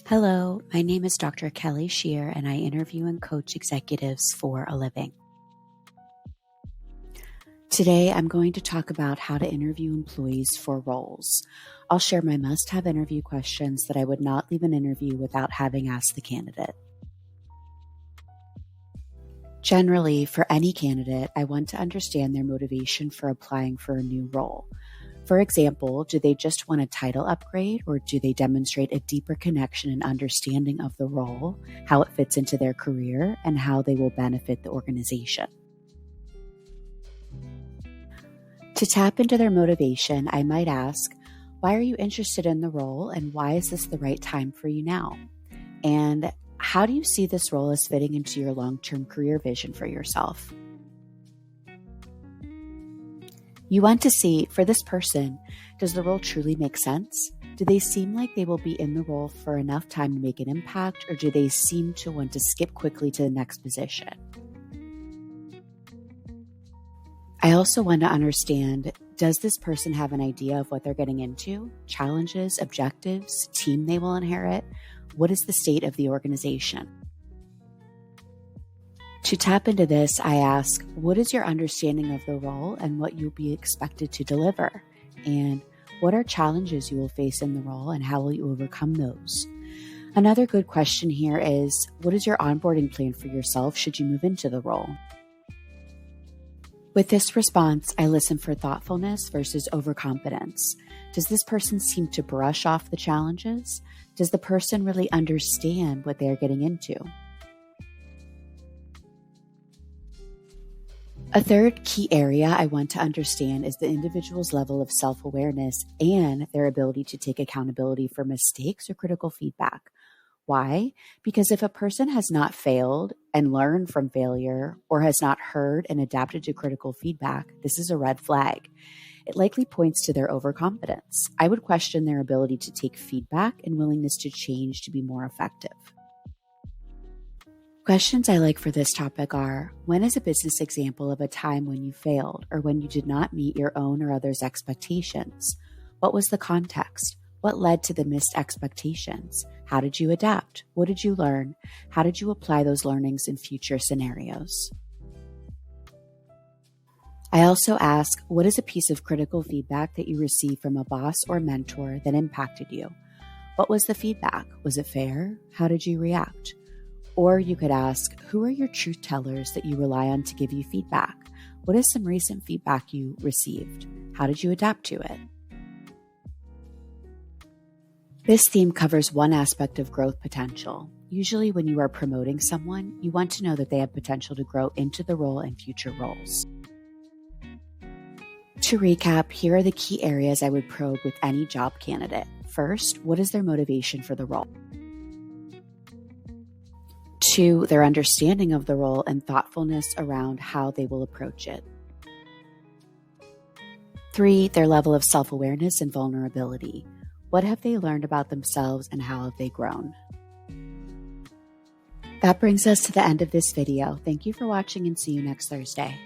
Hello, my name is Dr. Kelly Shear, and I interview and coach executives for a living. Today, I'm going to talk about how to interview employees for roles. I'll share my must-have interview questions that I would not leave an interview without having asked the candidate. Generally, for any candidate, I want to understand their motivation for applying for a new role. For example, do they just want a title upgrade, or do they demonstrate a deeper connection and understanding of the role, how it fits into their career, and how they will benefit the organization? To tap into their motivation, I might ask, why are you interested in the role, and why is this the right time for you now? And how do you see this role as fitting into your long-term career vision for yourself? You want to see, for this person, does the role truly make sense? Do they seem like they will be in the role for enough time to make an impact, or do they seem to want to skip quickly to the next position? I also want to understand, does this person have an idea of what they're getting into? Challenges, objectives, team they will inherit? What is the state of the organization? To tap into this, I ask, what is your understanding of the role and what you'll be expected to deliver? And what are challenges you will face in the role and how will you overcome those? Another good question here is, what is your onboarding plan for yourself should you move into the role? With this response, I listen for thoughtfulness versus overconfidence. Does this person seem to brush off the challenges? Does the person really understand what they're getting into? A third key area I want to understand is the individual's level of self-awareness and their ability to take accountability for mistakes or critical feedback. Why? Because if a person has not failed and learned from failure, or has not heard and adapted to critical feedback, this is a red flag. It likely points to their overconfidence. I would question their ability to take feedback and willingness to change to be more effective. Questions I like for this topic are, when is a business example of a time when you failed or when you did not meet your own or others' expectations? What was the context? What led to the missed expectations? How did you adapt? What did you learn? How did you apply those learnings in future scenarios? I also ask, what is a piece of critical feedback that you received from a boss or mentor that impacted you? What was the feedback? Was it fair? How did you react? Or you could ask, who are your truth tellers that you rely on to give you feedback? What is some recent feedback you received? How did you adapt to it? This theme covers one aspect of growth potential. Usually when you are promoting someone, you want to know that they have potential to grow into the role and future roles. To recap, here are the key areas I would probe with any job candidate. First, what is their motivation for the role? 2, their understanding of the role and thoughtfulness around how they will approach it. 3, their level of self-awareness and vulnerability. What have they learned about themselves and how have they grown? That brings us to the end of this video. Thank you for watching and see you next Thursday.